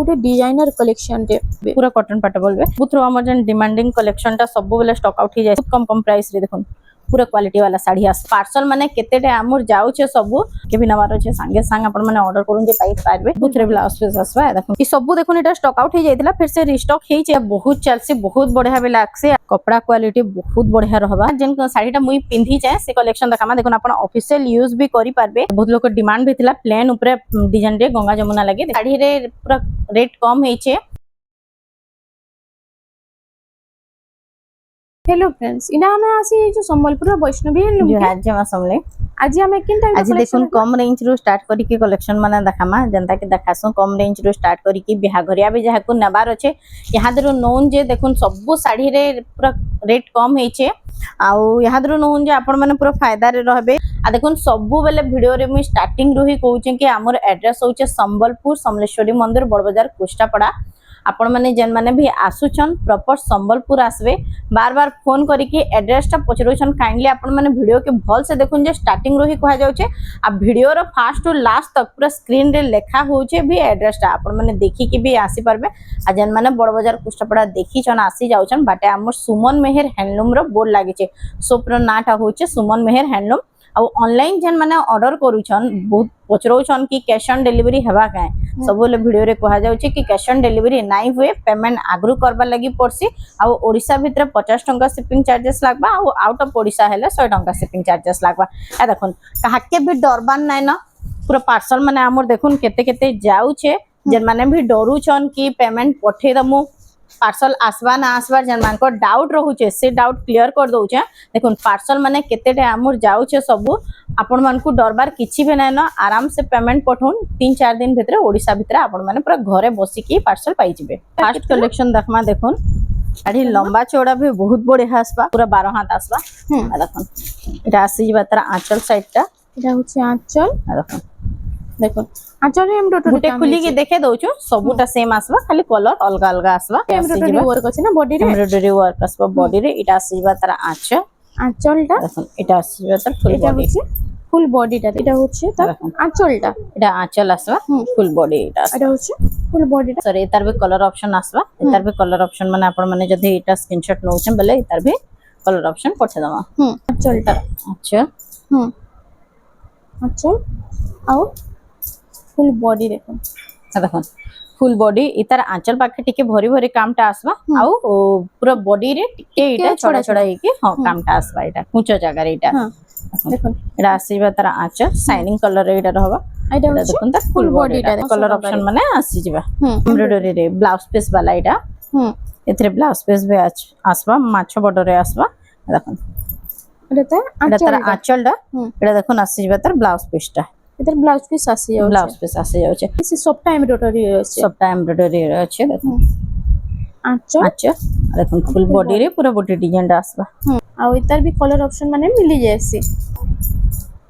गोटे designer collection रे पूरा कॉटन पाटा बोलबे बुथरो हमर जन डिमांडिंग कलेक्शन टा सब बेले स्टॉक आउट ही जाय कम कम प्राइस रे देखुन पूरा क्वालिटी वाला साड़ी आस पार्सल माने केतेटे आमर जाउछे सब के भी नवार छे संगे संग अपन माने ऑर्डर करूं जे पाई पारबे बुथरे ब्लाउज पीस आसबा देखुन ई सब देखुन एटा स्टॉक आउट ही जायतिला फिर से रिस्टॉक हेई छे बहुत चलसी बहुत बढ़िया भी लागसे कपड़ा क्वालिटी बहुत बढ़िया रहबा जेन साड़ीटा मुई पिंधी जाय से कलेक्शन देखामा देखुन अपन ऑफिशियल यूज भी करि पारबे बहुत लोग डिमांड भी थिला प्लेन ऊपर डिजाइन रे गंगा जमुना लागे साड़ी रे पूरा रेट कम हेई छे। हेलो फ्रेंड्स इना हमें आसी जो संबलपुर वैष्णवी हैंडलूम जो आज जमा समले आज हमें किन टाइप आज देखुन कम रेंज रो स्टार्ट करी के कलेक्शन माने देखामा जनता के देखासो कम रेंज रो स्टार्ट करी के बिहाघरिया भी जहा को नबार अछि यहां दरो नोन जे देखुन सब साड़ी रे पूरा रेट कम हेई छे आउ यहां दरो नोन जे आपण माने पूरा फायदा रे रहबे आ देखुन सब बेले वीडियो रे मु स्टार्टिंग रो ही कहू छे कि हमर एड्रेस होचे संबलपुर समलेश्वरी मंदिर बड़ बाजार कुष्टापड़ा आपण माने जेन माने भी आसुछन प्रॉपर संबलपुर आसबे बार बार फोन करी कि एड्रेस टा पचरोछन काइंडली आपण माने वीडियो के भल से देखुन जे स्टार्टिंग रो ही कहा जाउछे आ वीडियो रो फर्स्ट टू लास्ट तक पूरा स्क्रीन रे लेखा होउछे भी एड्रेस टा आपण माने देखि के भी आसी परबे आ जेन माने बड़ बाजार कुष्टापड़ा देखि छन आसी जाउछन बाटे हमर सुमन मेहर हैंडलूम रो बोर्ड लागि छे शॉप रो नाटा होउछे सुमन मेहर हैंडलूम आ ऑनलाइन जेन माने ऑर्डर करूछन बहुत पचरोछन कि कैश ऑन डिलीवरी हेबा काए सब ले वीडियो रे कहा जाउछे कि कैश ऑन डिलीवरी नाइ हुए पेमेंट आगरु करबा लागि पड़सी आ ओडिसा भितर 50 टंका शिपिंग चार्जेस लागबा आ आउट ऑफ ओडिसा हेले 100 टंका शिपिंग चार्जेस लागबा आ देखुन काहाके भी डरबान नाइ न पूरा पार्सल माने हमर देखुन केते केते जाउछे जेन माने भी डरुछन कि पेमेंट पठे दमु पार्सल आसबा ना आसबा जन मान को डाउट रहउछे से डाउट क्लियर कर दउछे देखुन पार्सल माने केतेटे हमर जाउछे सब आपण मान को डरबार किछि भी नै न आराम से पेमेंट पठौन 3-4 दिन भितर ओडिसा भितर आपण माने पूरा घरे बसी की पार्सल पाई जिबे फर्स्ट कलेक्शन देखमा देखुन साड़ी लंबा चौड़ा भी बहुत बढ़िया आसबा पूरा 12 हाथ आसबा आ देखुन एटा आसी जिबा तारा आंचल साइड टा एटा होचे आंचल आ देखुन देखो आंचल रे एम्ब्रॉयडरी गुटे खुली के देखे दउछु सबुटा सेम आसबा खाली कलर अलग अलग आसबा एम्ब्रॉयडरी वर्क अछि ना बॉडी रे एम्ब्रॉयडरी वर्क आसबा बॉडी रे एटा आसी जिबा तारा आंचल आंचलटा देखुन एटा आसी जिबा तारा फुल बॉडी फुल बॉडीटा एटा होचे त आंचलटा एटा आंचल आसबा फुल बॉडी एटा होचे फुल बॉडीटा सर एतार भी कलर ऑप्शन आसबा एतार भी कलर ऑप्शन माने आपण माने जदि एटा स्क्रीनशॉट नउछन बेले एतार भी कलर ऑप्शन पठे दमा आंचलटा अच्छा आंचल आउ फुल बॉडी देखो फुल बॉडी इतार आंचल पाखे टिके भरी भरी कामटा आसबा आउ पूरा बॉडी रे टिके इटा छोड़ा छोड़ा हेके हां कामटा आसबा इटा ऊंचा जगह रे इटा देखो एटा आसीबा तार आंचल शाइनिंग कलर रे इटा रहबा एटा देखुन त फुल बॉडी रे कलर ऑप्शन माने आसी जिबा एम्ब्रॉयडरी रे ब्लाउज पीस वाला इटा एथरे ब्लाउज पीस भी आसबा माछो बॉर्डर रे आसबा देखुन एटा तार आंचल दा एटा देखुन आसी जिबा तार ब्लाउज पीस टा इधर ब्लाउज पीस आसी जाउ ब्लाउज पीस आसी जाउ छे इसी सबटा एम्ब्रॉयडरी अछि सबटा एम्ब्रॉयडरी अछि देखो आंचल अच्छा देखो फुल बॉडी रे पूरा बॉडी डिजाइन आसबा आ इधर भी कलर ऑप्शन माने मिली जायसी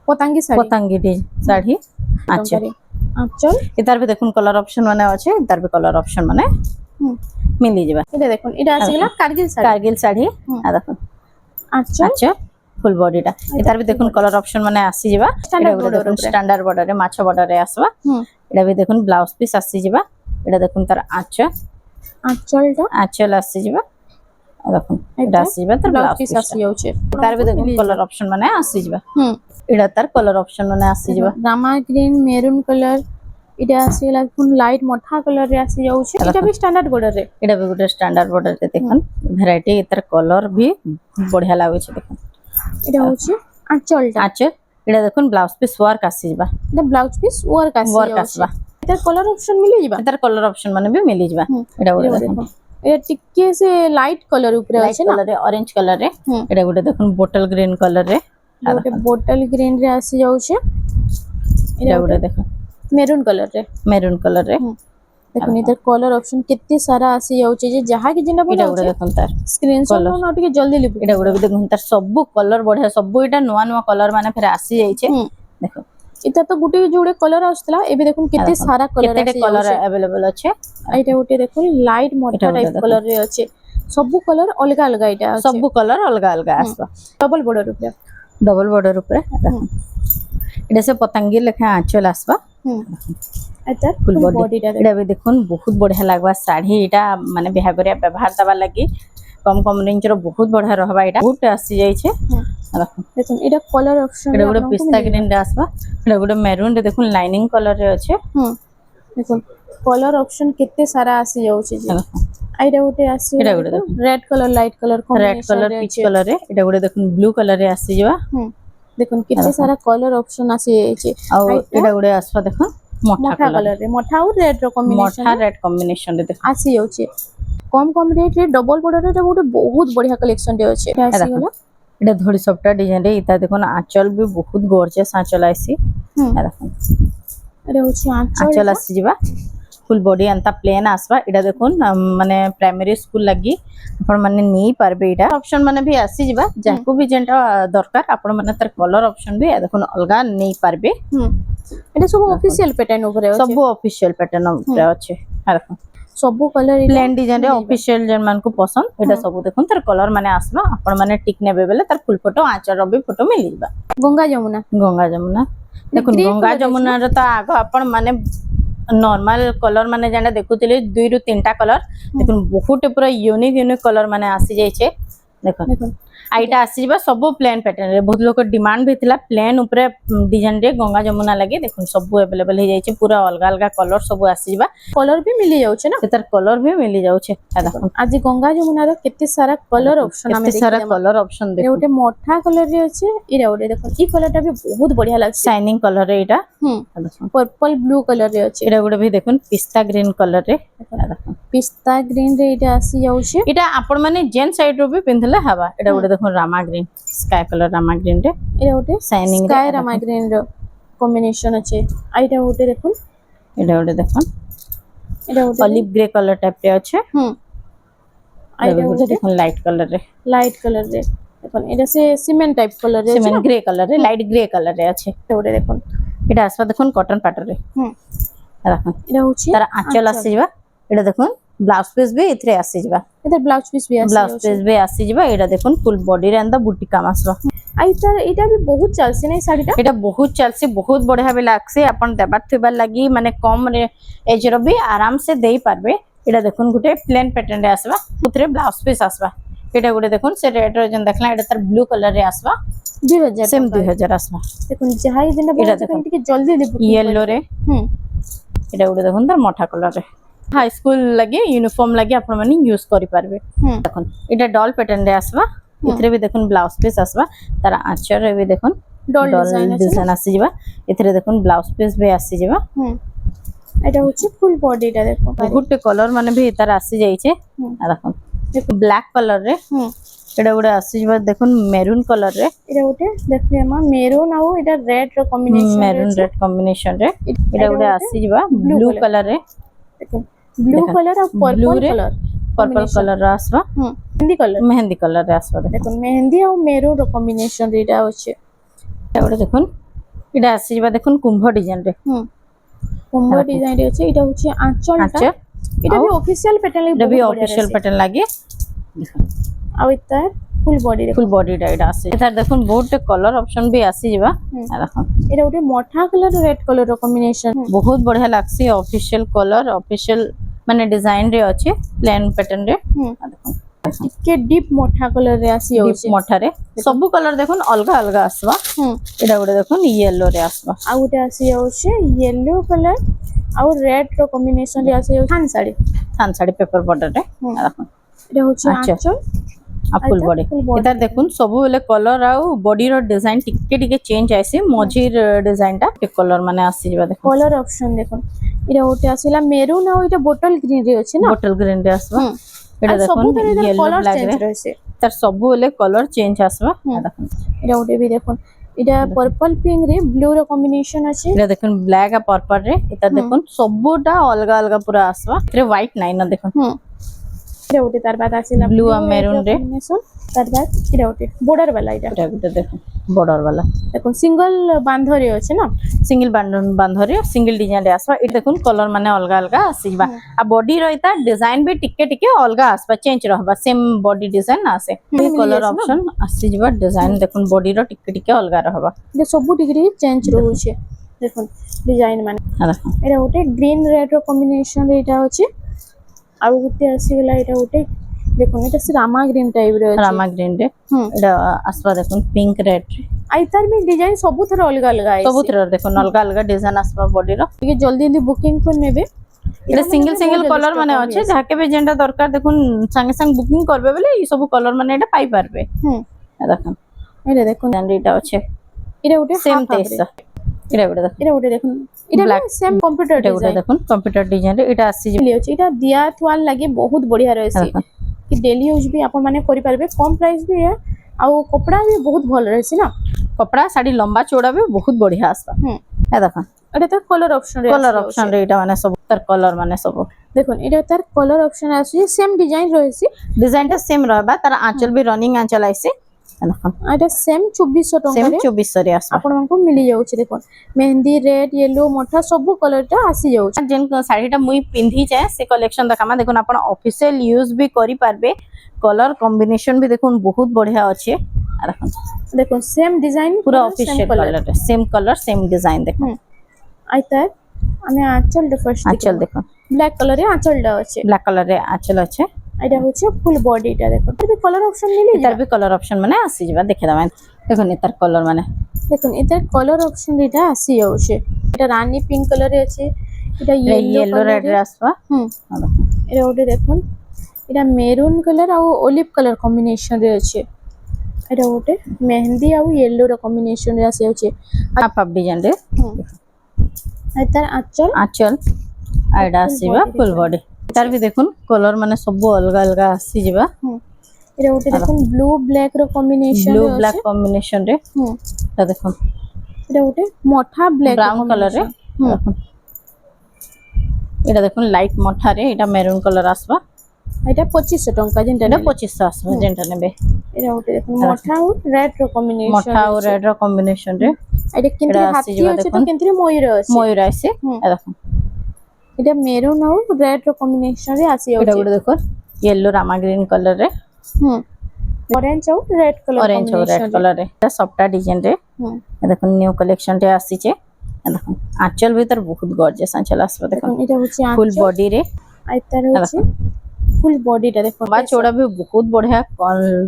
पतंगी साड़ी अच्छा आंचल इधर भी देखुन कलर ऑप्शन माने अछि इधर भी कलर ऑप्शन माने मिली जेबा इधर देखुन इधर आसीला कारगिल साड़ी आ देखो आंचल अच्छा फुल बॉडी टा इधर भी देखुन कलर ऑप्शन माने आसी जिबा स्टैंडर्ड बॉर्डर रे माछो बॉर्डर रे आसबा एटा भी देखुन ब्लाउज पीस आसी जिबा एटा देखुन तार आंचल आसी जिबा देखुन एटा आसी जिबा तार ब्लाउज पीस आसी जाउ छे तार भी देखुन कलर ऑप्शन माने आसी जिबा एटा तार कलर ऑप्शन माने आसी जिबा रामा ग्रीन मेरून कलर इटा आसीला फुल लाइट मोठा कलर रे आसी जाउ छे एटा भी स्टैंडर्ड बॉर्डर रे एटा भी गुटे स्टैंडर्ड बॉर्डर रे देखुन वैरायटी इतर कलर भी बढ़िया लागै छे देखुन एटा होची आंचल एटा देखुन ब्लाउज पीस वर्क आसी जिबा एटा ब्लाउज पीस वर्क आसबा एटा कलर ऑप्शन मिली जिबा एटा कलर ऑप्शन माने भी मिली जिबा एटा गुटे देखुन एटा टिके से लाइट कलर ऊपर अछि ना कलर रे ऑरेंज कलर रे एटा गुटे देखुन बोतल ग्रीन कलर रे गुटे बोतल ग्रीन रे आसी जाउ छे एटा गुटे देखुन मेरून कलर रे देखुन इधर कलर ऑप्शन कितने सारा आसी जाउ छे जे जहा के जिना बोला देखुन तार स्क्रीनशॉट न टिके जल्दी लिप एटा गुटे देखुन तार सब कलर बढ़िया सब एटा नुवा नुवा कलर माने फेर आसी जाई छे देखो इता तो गुटे जोड़े कलर आस्तला एबे देखुन कितने सारा कलर केते कलर अवेलेबल अछि एटा गुटे देखुन लाइट मोटा टाइप कलर रे अछि सब कलर अलग अलग एटा सब कलर अलग अलग आसबा डबल बॉर्डर ऊपर एटा से पतंगी लेखा आंचल आसबा এটার ফুল ফুল বডি বডিটা এটা भी দেখুন বহুত বঢ়িয়া লাগবা শাড়ী এটা মানে বিহাগরিয়া ব্যবহার দেবা লাগি কম কম রেঞ্জ র বহুত বঢ়িয়া रहबा এটা বহুত আসি যাইছে দেখুন দেখুন এটা কলার অপশন এটা গোটে পিস্তা গ্রিন রে আসবা এটা গোটে মেরুন রে দেখুন লাইনিং কলর রে আছে দেখুন কলার অপশন কেতে সারা আসি যাଉଛି যে আইটা গোটে আসি এটা গোটে দেখুন red colour light colour red colour peach colour রে এটা গোটে দেখুন ব্লু কলর রে আসি যাবা দেখুন কেতে সারা কলর অপশন আসি যাইছে আর এটা গোটে আসবা দেখুন মোটা মঠা কলর রে মঠা আর রেড র কম্বিনেশন মোটা রেড কম্বিনেশন রে দেখুন আসি যাଉଛି কম কম রেট রে ডবল বর্ডর রে গোটে বহুত বঢ়িয়া কালেকশন রে আছে আসি গলা এটা ধড়ি সবটা ডিজাইন রে এটা দেখুন আঁচল भी বহুত গর্জিয়াস আঁচল আইছি দেখুন এটা হচ্ছে আঁচল আসি যাবা ফুল বডি আনতা প্লেন আসবা এটা দেখুন মানে প্রাইমারি স্কুল লাগি আপন মানে নেই পারবে এটা অপশন মানে भी আসি যাবা যাকু भी যেটা দরকার আপন মানে তার কলর অপশন भी দেখুন অলগা নেই পারবে এটা সব অফিশিয়াল প্যাটার্ন উপরে আছে সব অফিশিয়াল প্যাটার্ন উপরে আছে দেখুন সব কলর প্লেন ডিজাইন রে অফিশিয়াল যেন মানকু পছন্দ এটা সব দেখুন তার কলর মানে আসবা আপন মানে টিক নেবে বেলে তার ফুল ফটো আঁচল রবি ফটো মিলি যাবা গঙ্গা যমুনা গঙ্গা যমুনা দেখুন গঙ্গা যমুনা র তো আগ আপন মানে নর্মাল কলর মানে যেটা দেখুଥିଲେ 2 ରୁ 3টা কলর দেখুন বহুত পুরা यूनिक यूनिक কলর মানে আসি যাইছে দেখুন আইটা আসি যাবা সব প্লেন প্যাটার্ন রে বহুত লোক ডিমান্ড भी थिला প্লেন উপরে ডিজাইন রে গঙ্গা যমুনা লাগি দেখুন সব अवेलेबल হৈ যাইছে পুরা অলগা অলগা কলর সব আসি যাবা কলর भी মিলি যাচ্ছে না তার কলর भी মিলি যাচ্ছে দেখুন আজি গঙ্গা যমুনার কেতে সারা কলর অপশন আমি কেতে সারা কলর অপশন এটা দেখুন গোটে মঠা কলর রে আছে এরা গোটে দেখুন এই কলরটা भी বহুত বঢ়িয়া লাগছে শাইনিং কলর রে এটা দেখুন पर्पल ब्लू कलर रे আছে এটা গোটে भी দেখুন পিস্তা গ্রিন কলর রে দেখুন পিস্তা গ্রিন রে এটা আসি যাচ্ছে এটা আপন মানে জেন সাইড रो भी পিনথলে হবা এটা গোটে দেখুন রামা গ্রিন স্কাই কলর রামা গ্রিন রে এটা গোটে শাইনিং রে স্কাই রামা গ্রিন র কম্বিনেশন আছে আইটা গোটে দেখুন এটা গোটে দেখুন এটা গোটে অলিভ গ্রে কলর টাইপ রে আছে আইটা এটা গোটে দেখুন লাইট কলর রে লাইট কলর রে দেখুন এটা সে সিমেন্ট টাইপ কলর রে আছে সিমেন্ট গ্রে কলর রে লাইট গ্রে কলর রে আছে এটা গোটে দেখুন এটা আসবা দেখুন কটন প্যাটার্ন রে দেখুন এটা হচ্ছে তার আঁচল আসি যাবা এটা দেখুন ব্লাউজ পিস भी এথরে আসি যাবা এটা ব্লাউজ পিস भी আছে ব্লাউজ পিস भी আসি যাবা এটা দেখুন ফুল বডি রে এন্ড বুটি কাম আসবা আই তার এটা भी বহুত চলছে না এই শাড়িটা এটা বহুত চলছে বহুত বঢ়িয়া भी লাগছে আপন দেবার থইবার লাগি মানে কম এজ র भी আরাম से দেই পারবে এটা দেখুন গুটে প্লেন প্যাটার্ন রে আসবা উতরে ব্লাউজ পিস আসবা এটা গুটে দেখুন সে রেড র যেন দেখলা এটা তার ব্লু কালার রে আসবা 2000 সেম 2000 আসবা দেখুন যাহাই দিন এটা দেখুন। ଟିକେ জলদি দিব ইয়েলো রে এটা গুটে দেখুন তার মোটা কালার রে হাই স্কুল লাগি ইউনিফর্ম লাগি আপন মানে ইউজ করি পারবে দেখুন এটা ডল প্যাটার্ন রে আসবা এথরে भी দেখুন ব্লাউজ পিস আসবা তার আঁচল রে भी দেখুন ডল ডল ডিজাইন আছে ডিজাইন আসি যাবা এথরে দেখুন ব্লাউজ পিস भी আসি যাবা এটা হচ্ছে ফুল বডিটা দেখো গুটে কলর মানে भी তার আসি যাইছে দেখুন ব্ল্যাক কলর রে এটা গুড়ে আসি যাবা দেখুন মেরুন কলর রে এটা ওটে দেখে মা মেরুন আর এটা রেড র কম্বিনেশন মেরুন রেড কম্বিনেশন রে এটা গুড়ে আসি যাবা ব্লু কলর রে দেখুন ব্লু কালার আর পার্পল কালার पर्पल कलर रे আসবা মেহেন্দি কালার মেহেন্দি কলর রে আসবা দেখুন মেহেন্দি আর মেরুন র কম্বিনেশন এটা হচ্ছে এটা গুড়ে দেখুন এটা আসি যাবা দেখুন কুম্ভ ডিজাইন রে কুম্ভ ডিজাইন রে আছে এটা হচ্ছে আঁচলটা আচ্ছা এটা भी অফিশিয়াল প্যাটার্ন এটা भी অফিশিয়াল প্যাটার্ন লাগে দেখুন আর এটা ফুল বডি ফুল বডি টা এটা আছে এটার দেখুন বহুত কলর অপশন भी আসি যাবা দেখুন এটা ওটে মঠা কালার রেড কালার র কম্বিনেশন বহুত বঢ়িয়া লাগছে অফিশিয়াল কলর অফিশিয়াল মানে ডিজাইন রে আছে প্লেন প্যাটার্ন রে দেখুন ଟିକେ ডিপ মঠা কালার রে আসি যাচ্ছে মঠারে সবু কলর দেখুন অলগা অলগা আসবা এটা গুড়ে দেখুন ইয়েলো রে আসবা আর ওটা আসি যাচ্ছে ইয়েলো কালার আর রেড র কম্বিনেশন রে আসি যাচ্ছে থান শাড়ি থান শাড়ি পেপার বর্ডার রে দেখুন এটা হচ্ছে আঁচল আর ফুল বডি এটা দেখুন সবু বেলে কলর আর বডি র ডিজাইন টিকে টিকে চেঞ্জ আইছে মঝির ডিজাইনটা কলর মানে আসি যাবা দেখুন কলার অপশন দেখুন এটা ওটা আসিলা মেরুন আর এটা বোতল গ্রিন রে আছে না বটল গ্রিন রে আসবা এটা দেখুন ইয়েলো ব্ল্যাক রে রয়েছে তার সবু বেলে কলর চেঞ্জ আসবা দেখুন এটা ওটা भी দেখুন এটা পার্পল পিঙ্ক রে ব্লু র কম্বিনেশন আছে এটা দেখুন ব্ল্যাক আর পার্পল রে এটা দেখুন সবুটা অলগা অলগা পুরা আসবা এর হোয়াইট নাই না দেখুন এটা ওটা তার বাদ আসিলা ব্লু আর মেরুন রে তার বাদ এটা ওটা বর্ডার वाला এটা এটা দেখুন বর্ডার वाला দেখুন সিঙ্গেল বান্ধরে আছে না সিঙ্গেল বান্ধরে সিঙ্গেল ডিজাইন রে আসবা এটা দেখুন কলর মানে অলগা অলগা আসিবা আর বডি রইতা ডিজাইন भी টিকে টিকে অলগা আসবা চেঞ্জ रहबा सेम बॉडी डिजाइन ना आसे कलर ऑप्शन আসি যাবা ডিজাইন দেখুন বডি র টিকে টিকে অলগা रहबा এটা সবু ডিগ্রি চেঞ্জ রହୁছে দেখুন ডিজাইন মানে দেখুন এটা গোटे গ্রিন রেড ର কম্বিনেশন রে এটা ଅଛି ଆଉ ଗୋଟେ ଆସିଗଲା এটা ଗୋଟେ দেখুন এটা ସେ ରାମା ଗ୍ରୀନ ଟାଇପ ର ଅଛି ରାମା ଗ୍ରୀନ ରେ ହୁଁ ଏଟା ଆସିବା ଦେଖୁନ ପିଙ୍କ ରେଡ୍ ରେ ଆଇ ତାର ବି ଡିଜାଇନ ସବୁଥର ଅଲଗା ଅଲଗା ଅଛି ସବୁଥିର ଦେଖୁନ ଅଲଗା ଅଲଗା ଡିଜାଇନ ଆସିବା ବଡି ର ଟିକେ ଜଲ୍ଦି ଜଲ୍ଦି ବୁକିଂ କରି ନେବେ এটা সিঙ্গেল সিঙ্গেল কলর মানে আছে যাকে भी যেটা দরকার দেখুন সঙ্গে সঙ্গে বুকিং করবে বলে এই সব কলর মানে এটা পাই পারবে হুম দেখুন এটা দেখুন এটা আছে এটা গোटे সেম টেস্ট এটা দেখুন এটা গোटे দেখুন এটা সেম কম্পিউটার এটা ডিজাইন দেখুন কম্পিউটার ডিজাইন এটা আসছে লিয়ে ଅଛି এটা ଦିଆ ଥୁଆଲ ଲାଗି ବହୁତ ବଢିଆ ରହିଛି କି ଡେଲି ୟୁଜ ବି ଆପଣ ମାନେ କରିପାରିବେ କମ ପ୍ରାଇସ୍ ବି ଆଉ କପଡା ବି ବହୁତ ଭଲ ରହିଛି ନା कपड़ा साड़ी लंबा चौड़ा भी बहुत बढ़िया आसता है देखो এটা তার কলর অপশন রে कलर ऑप्शन रे এটা মানে सब तर कलर মানে सब দেখুন এটা তার কলর অপশন আছে সেম ডিজাইন রয়েছে डिजाइन टा सेम रहबा तार आंचल भी रनिंग आंचल आइसे देखो এটা সেম 2400 सेम ଟଙ୍କାରେ 2400 रे आसबा ଆପଣ ମାନଙ୍କୁ ମିଳି ଯାଉଛି ଦେଖୁন ମେହେंदी ରେଡ୍ ୟେଲୋ ମଠା ସବୁ କଲର ଟା ଆସି ଯାଉଛି जेन साड़ी टा मुई पिंधी जाए से कलेक्शन देखामा देखुन आपण ऑफिशियल यूज भी करि पारबे कलर कॉम्बिनेशन भी देखुन बहुत बढ़िया अछि देखुन দেখুন সেম ডিজাইন पूरा ऑफिशियल कलर सेम डिजाइन देखो আই তার আমি আঁচলটা ফার্স্ট आंचल देखो ব্ল্যাক কালারে আঁচলটা আছে ब्लैक कलर रे आंचल আছে এটা হচ্ছে ফুল বডিটা দেখুন এটা কালার অপশন মিলি তার भी कलर ऑप्शन माने आसी जबा देखे दमा देखुन तार कलर माने দেখুন এটার কলর অপশন এটা আসি যাচ্ছে এটা রানী পিঙ্ক কালারে আছে এটা येलो रेड रे आसबा হুম এটা ওটা দেখুন এটা মেরুন কালার আর অলিভ কালার কম্বিনেশন রে আছে এটা ওটা মেহেন্দি আর ইয়েলো র কম্বিনেশন রে আসি যাচ্ছে हाफ हाफ डिजाइन रे আর তার আঁচল आंचल आइडा आसीबा फुल बॉडी तार भी देखुन कलर माने सब अलग अलग आसी जबा এটা ওটা দেখুন ব্লু ব্ল্যাক র কম্বিনেশন ब्लू ब्लैक कॉम्बिनेशन रे ता देखुन এটা ওটা মঠা ব্ল্যাক ब्राउन कलर रे देखुन এটা দেখুন লাইট মঠা রে এটা মেরুন কালার আসবা এটা 2500 টঙ্কা যেটা এটা 2500 আসবা যেটা নেবে এটা ওটা দেখুন মঠা আর রেড র কম্বিনেশন মঠা আর রেড র কম্বিনেশন রে এটা কিন্তু এটা হাতি আসিଯିବ আছে তো দেখুন। কিন্তু ময়ূর আছে ময়ূর আইছে দেখুন এটা মেরুন আর রেড র কম্বিনেশন রে আসি এটা যাচ্ছে গুলো দেখুন येलो रामा ग्रीन कलर रे হুম অরেঞ্জ আর রেড কালার ऑरेंज और रेड कलर रे এটা সবটা ডিজাইন রে হুম দেখুন নিউ কালেকশন রে আসিছে দেখুন আঁচল ভিতর বহুত গর্জিয়াস আঁচল আসবে দেখুন দেখুন এটা হচ্ছে ফুল আঁচল বডি রে আর তার হচ্ছে ফুল বডিটা দেখুন बा चौड़ा भी बहुत बढ़िया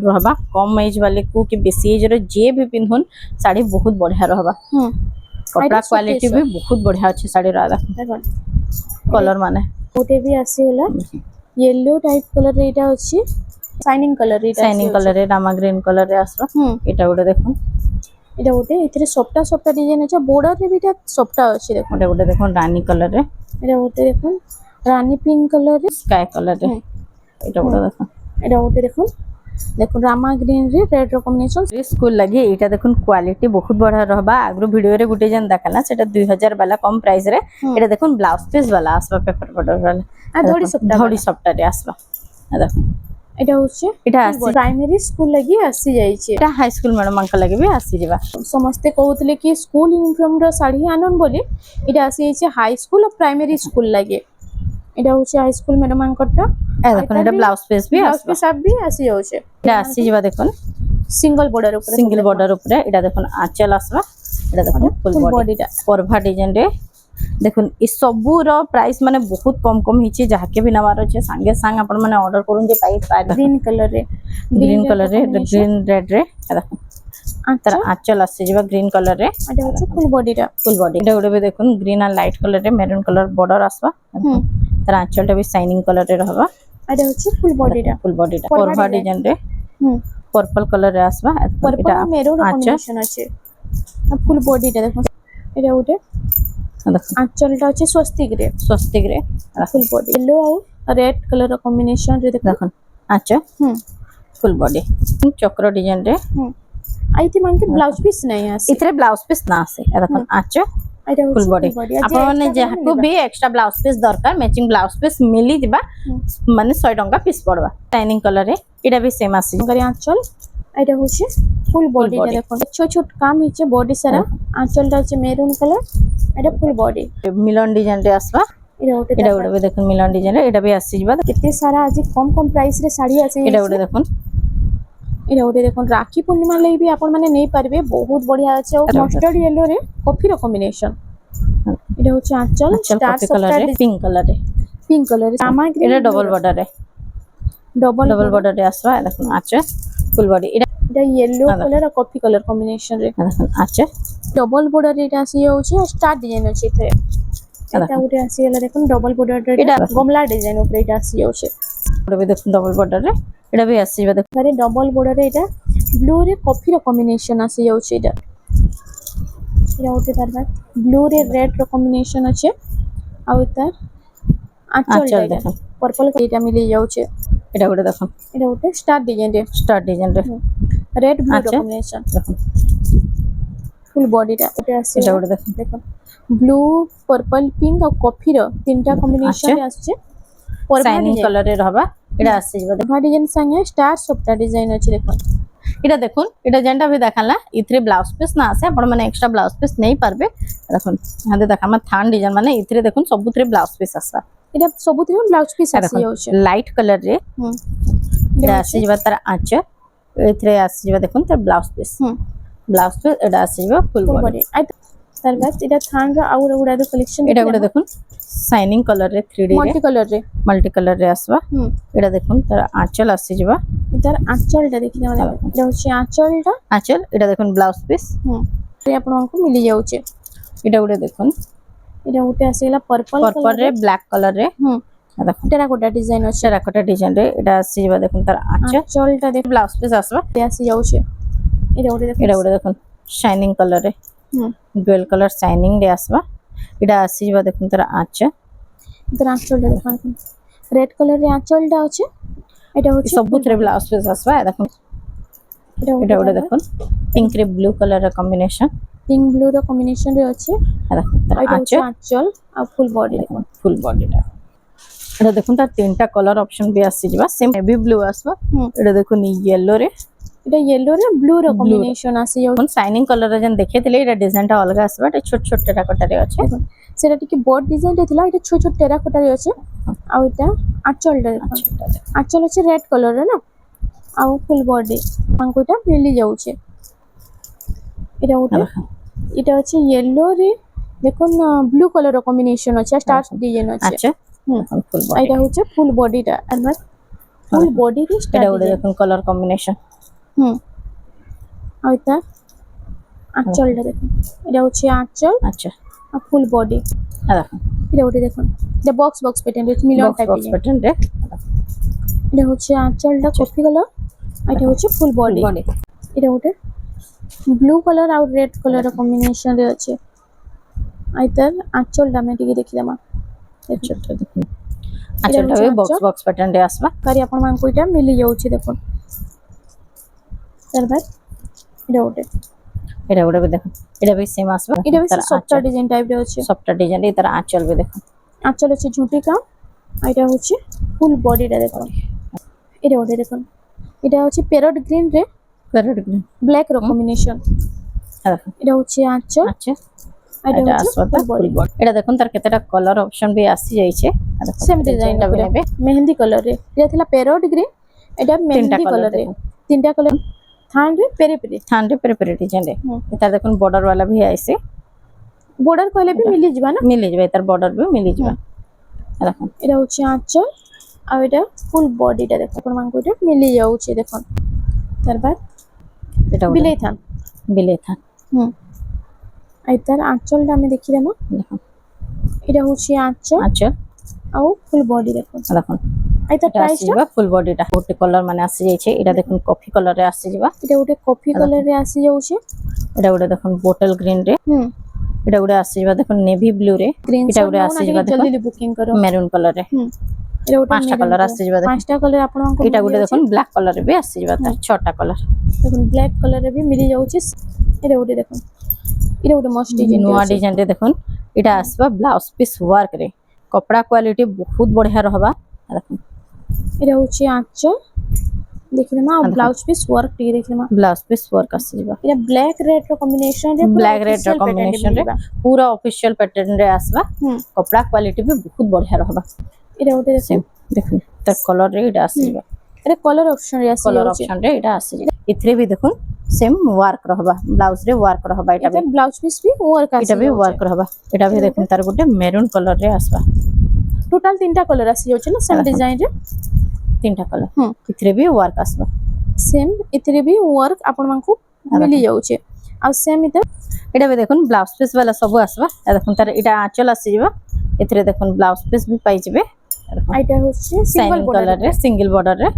रहबा कम एज वाले को कि बेसी एज रे जे भी पिन्हुन साड़ी बहुत बढ़िया रहबा হুম कपड़ा এটা क्वालिटी भी बहुत बढ़िया अच्छे साड़ी रहा দেখুন कलर माने ওটা भी আসিগলা येलो टाइप कलर रे এটা হচ্ছে শাইনিং কালার এটা शाइनिंग कलर रे रामा ग्रीन कलर रे आसबा হুম এটা গুলো দেখুন এটা ওটা এতে সবটা সবটা ডিজাইন আছে বর্ডার রে বিটা সবটা আছে দেখুন ওটা গুলো দেখুন রানী कलर রে এটা ওটা দেখুন রানী পিঙ্ক কালার রে स्काई कलर रे এটা গুলো দেখুন এটা ওটা দেখুন দেখুন রামা গ্রিন রে রেড র কম্বিনেশন स्कूल लगे এটা দেখুন কোয়ালিটি বহুত বড় रहबा आगरो वीडियो रे गुटे जन देखाला সেটা 2000 वाला कम प्राइस रे এটা দেখুন ব্লাউজ পিস वाला আসবা পেপার বর্ডার वाला আর ধড়ি সবটা রে আসবা দেখুন এটা হচ্ছে এটা আসি প্রাইমারি স্কুল লাগি আসি যাইছে এটা হাই স্কুল ম্যাডম আঙ্কল লাগে भी আসি ଯିବା ସମସ୍ତେ କହୁଥିଲେ କି ସ୍କୁଲ ୟୁନିଫର୍ମ ର ଶାଢୀ ଆନନ୍ ବୋଲି এটা আসি যাইছে হাই স্কুল আর প্রাইমারি স্কুল লাগে এটা হচ্ছে হাই স্কুল ম্যাডম আঙ্কলটা এ দেখুন এটা ব্লাউজ পিস भी ব্লাউজ আসবা পিস আপ भी আসি যাচ্ছে এটা আসি ଯିବା দেখুন সিঙ্গেল বর্ডার উপরে সিঙ্গেল বর্ডার উপরে এটা দেখুন আঁচল আসবা এটা দেখুন ফুল ফুল বডি বডিটা পরভা ডিজাইন রে দেখুন এই সবুর প্রাইস মানে বহুত কম কম হিচে যাহাকে भी নবার আছে সঙ্গে সঙ্গে আপন মানে অর্ডার করুন যে পাই পারবে গ্রিন কালার রে গ্রিন কালার রে গ্রিন রেড রে দেখুন তার আচ্ছা আঁচল আসছে ଯିବା গ্রিন কালার রে এটা হচ্ছে ফুল বডিটা ফুল বডি এটা গুলো भी দেখুন গ্রিন আর লাইট কালার রে মেরুন কালার বর্ডার আসবা হুম তার আঁচলটা भी শাইনিং কালার রে रहबा এটা হচ্ছে ফুল বডিটা ফুল বডিটা পরভা পরভা ডিজাইন রে হুম পার্পল কালার রে আসবা পার্পল আর মেরুন আঁচল কম্বিনেশন আছে আর ফুল বডিটা দেখুন এটা ওটা দেখুন আঁচলটা হচ্ছে স্বস্তিক রে স্বস্তিক রে ফুল বডি येलो আর রেড কালার র কম্বিনেশন রে দেখুন দেখুন আঁচল হুম ফুল বডি চক্র ডিজাইন রে হুম আইতে মানকে ব্লাউজ পিস নাই আসে इथरे ब्लाउज पीस ना आसे देखुन आँच এটা ফুল হচ্ছে বডি ফুল বডি আপন মানে যাহাকু भी एक्स्ट्रा ब्लाउज पीस दरकार मैचिंग ब्लाउज पीस मिली दिबा माने 100 टंका पीस पड़वा शाइनिंग कलर रे एटा भी सेम आसी করে আঁচল এটা হচ্ছে ফুল বডিটা body। দেখুন ছোট ছোট কাম হচ্ছে বডি সারা আঁচলটা হচ্ছে মেরুন কালার এটা ফুল বডি मिलन डिजाइन रे आसबा এটা ওটা एटा गुडे भी देखुन मिलन डिजाइन रे एटा भी आसी जिबा কেতে সারা আজি কম কম প্রাইস রে শাড়ি আছে एटा गुडे देखुन এটা ওটা দেখুন রাখি পূর্ণিমা লাগি भी আপন মানে নেই পারবে বহুত বঢ়িয়া আছে আর মাস্টার্ড ইয়েলো রে কফি র কম্বিনেশন এটা হচ্ছে আঁচল আঁচল স্টার কফি কালার রে পিঙ্ক কালার রে পিঙ্ক কালার জামা গ্রিন এটা ডবল বর্ডার রে ডবল ডবল বর্ডার রে আসবা দেখুন আঁচল ফুল বডি এটা এটা ইয়েলো কালার আর কফি কালার কম্বিনেশন রে দেখুন আঁচল ডবল বর্ডার এটা আসি যাଉଛି স্টার ডিজাইন ଅଛି ଏଥିରେ এটা উঠে আসি গেলে দেখুন ডবল বর্ডার এটা গমলা ডিজাইন উপরে এটা আসি যাଉଛି এটা भी দেখুন ডবল বর্ডার রে এটা भी আসি যাবে দেখুন তারে ডবল বর্ডার এটা ব্লু রে কফি ର কম্বিনেশন আসি যাଉଛି এটা এটা উঠে তার বাদ ব্লু রে রেড ର কম্বিনেশন আছে ଆଉ তার আঁচল দেখুন পর্পল এটা মিলি যাଉଛି এটা ଗୋଟେ দেখুন এটা উঠে স্টার ডিজাইন রে স্টার ডিজাইন রে রেড ব্লু ର কম্বিনেশন দেখুন ফুল বডিটা এটা আসছে এটা ଗୋଟେ দেখুন দেখুন ব্লু পর্পল পিঙ্ক আর কফি ର তিনটা কম্বিনেশন রে আসছে শাইনিং কালার রে रहबा এটা আসছে যাবে পর্পল ডিজাইন সঙ্গে স্টার সবটা ডিজাইন আছে দেখুন এটা দেখুন এটা যেটা আমি দেখালা ইথরে ব্লাউজ পিস না আছে আপন মানে এক্সট্রা ব্লাউজ পিস নেই পারবে দেখুন হাতে দেখামা থান ডিজাইন মানে ইথরে দেখুন সবুতরে ব্লাউজ পিস আসা এটা সবুতরে ব্লাউজ পিস আসি যাচ্ছে লাইট কালার রে এটা আসি যাবে তার আঁচ ইথরে আসি যাবে দেখুন তার ব্লাউজ পিস ব্লাউজ পিস এটা আসি যাবে ফুল বডি তার বাদ এটা থান র আউর উড়াদো কালেকশন এটা গুলো দেখুন শাইনিং কালার রে 3D রে মাল্টি কালার রে আসবা এটা দেখুন তার আঁচল আসি যাবে এটার আঁচলটা দেখি না এটা হচ্ছে আঁচলটা আঁচল এটা দেখুন ব্লাউজ পিস ଆପଣଙ୍କୁ মিলি যাচ্ছে এটা গুলো দেখুন এটা উঠে আসিলা পর্পল রে ব্ল্যাক কালার রে দেখুন টেরাকোটা ডিজাইন আছে টেরাকোটা ডিজাইন রে এটা আসি যাবে দেখুন তার আঁচলটা দেখি ব্লাউজ পিস আসবা আসি যাচ্ছে এটা উঠে দেখুন শাইনিং কালার রে ডুয়াল কালার শাইনিং রে আসবা এটা আসি যাবে দেখুন তার আঁচল এটার আঁচলটা দেখুন রেড কালার রে আঁচলটা আছে এটা হচ্ছে সবুতরে ব্লাউজ পিস আসবা দেখুন এটা ওটা দেখুন পিঙ্ক রে ব্লু কালার র কম্বিনেশন পিঙ্ক ব্লু র কম্বিনেশন রে আছে দেখুন তার এটা হচ্ছে আঁচল আর ফুল বডি দেখুন ফুল বডিটা এটা দেখুন তার তিনটা কালার অপশন বি আসি যাবা সেম হেভি ব্লু আসবা এটা দেখুন ইয়েলো রে এটা ইয়েলো রে ব্লু র কম্বিনেশন আসি যাচ্ছে কোন শাইনিং কালার রে যেন দেখিଥିଲେ এটা ডিজাইনটা অলগা আসবা এটা ছোট ছোট টেরাকোটা রে আছে সেটা টিকে বড় ডিজাইন রে থিলা এটা ছোট ছোট টেরাকোটা রে আছে আর এটা আঁচলটা দেখুন আঁচল আছে রেড কালার রে না ଆଉ ফুল বডি আমাকে এটা মিলি যাচ্ছে এটা ওটা এটা হচ্ছে ইয়েলো রে দেখুন ব্লু কালার র কম্বিনেশন আছে স্টার ডিজাইন আছে আচ্ছা ফুল বডি এটা হচ্ছে ফুল বডিটা আর ফুল বডি রে স্টার এটা ওটা দেখুন কালার কম্বিনেশন আর এটা আঁচলটা দেখুন এটা হচ্ছে আঁচল আচ্ছা আর ফুল বডি দেখুন এটা ওটা দেখুন এটা বক্স বক্স প্যাটার্ন রে মিলন টাইপ বক্স প্যাটার্ন রে এটা হচ্ছে আঁচলটা কফি কালার এটা হচ্ছে ফুল বডি এটা ওটা ব্লু কালার আর রেড কালার র কম্বিনেশন রে আছে আইতার আঁচলটা আমি টিকে দেখি দেমা ছোটটা দেখুন আঁচলটা হবে বক্স বক্স প্যাটার্ন রে আসবা কারি আপন মান কইটা মিলি যাଉଛି দেখুন তারপর এটা ওটা দেখুন এটা भी सेम আসবা এটা বেশি সফটওয়্যার ডিজাইন টাইপ রে আছে সফটওয়্যার ডিজাইন রে তার আঁচল भी দেখুন আঁচল হচ্ছে ঝুঁটি কাম আর এটা হচ্ছে ফুল বডিটা দেখুন এটা ওটা দেখুন এটা হচ্ছে প্যারট গ্রিন রে প্যারট গ্রিন ব্ল্যাক র কম্বিনেশন দেখুন এটা হচ্ছে আঁচল আচ্ছা এটা হচ্ছে ফুল বডি এটা দেখুন তার কতটা কালার অপশন भी আসি যাইছে সেম ডিজাইনটা भी নেবে মেহেন্দি কালার রে এটা থিলা প্যারট গ্রিন এটা মেহেন্দি কালার রে তিনটা কালার থান রে পেরে পেরে ডিজাইন রে এটা দেখুন বর্ডার वाला भी आइसे বর্ডার কইলে भी মিলি যাবে না মিলি যাবে তার বর্ডার भी মিলি যাবে দেখুন এটা হচ্ছে আঁচল আর এটা ফুল বডিটা দেখুন আপনার মান কইটা মিলি যাচ্ছে দেখুন তারপর এটা বিলাই থান আইতার আঁচলটা আমি দেখি দেমা দেখুন এটা হচ্ছে আঁচল আর ফুল বডি দেখুন আইতার প্রাইসটা ফুল বডিটা গোটে কালার মানে আসি যাইছে এটা দেখুন কফি কালার রে আসি যাবা এটা ওটা কফি কালার রে আসি যাচ্ছে এটা ওটা দেখুন বোতল গ্রিন রে এটা ওটা আসি যাবা দেখুন নেভি ব্লু রে এটা ওটা আসি যাবা জলদি বুকিং করো মেরুন কালার রে এটা ওটা পাঁচটা কালার আসি যাবা পাঁচটা কালার আপনাদের এটা ওটা দেখুন ব্ল্যাক কালার রে আসি যাবা তার ছটা কালার দেখুন ব্ল্যাক কালার রে মিলি যাচ্ছে এটা ওটা দেখুন এটা ওটা মস্ত ডিজাইন নয়া ডিজাইন রে দেখুন এটা আসবা ব্লাউজ পিস ওয়ার্ক রে কপড়া কোয়ালিটি বহুত বঢ়িয়া রহবা দেখুন এটা হচ্ছে আঁচল देखिए ना ब्लाउज पीस वर्क टी देखिए ना ब्लाउज पीस वर्क আসছে যাবা এটা ব্ল্যাক রেড র কম্বিনেশন রে ব্ল্যাক রেড র কম্বিনেশন রে পুরা অফিশিয়াল প্যাটার্ন রে আসবা কপড়া কোয়ালিটি भी বহুত বঢ়িয়া রহবা এটা ওটা দেখুন তার কালার রে এটা আসছে যাবা এটা কালার অপশন রে আসছে কালার অপশন রে এটা আসছে যাবা ইথরে भी দেখুন सेम वर्क रहबा ब्लाउज रे वर्क रहबा एटा এটা ব্লাউজ পিস বি ওয়ার্ক আছে भी वर्क रहबा एटा भी देखन तार गोटे मेरून कलर रे आसबा টোটাল তিনটা কলর আসি যাচ্ছে না সেম ডিজাইন রে तीनटा कलर হুম। इथरे भी वर्क आसबा सेम इतरे भी वर्क आपण मानकु मिली जाउचे आ सेम इते एटा भी देखन ब्लाउज पीस वाला सब आसबा देखन तार एटा आंचल आसी जिबा इथरे देखन ब्लाउज पीस भी पाई जिबे আইটা হচ্ছে সিঙ্গেল सिंगल বর্ডার कलर रे सिंगल बॉर्डर रे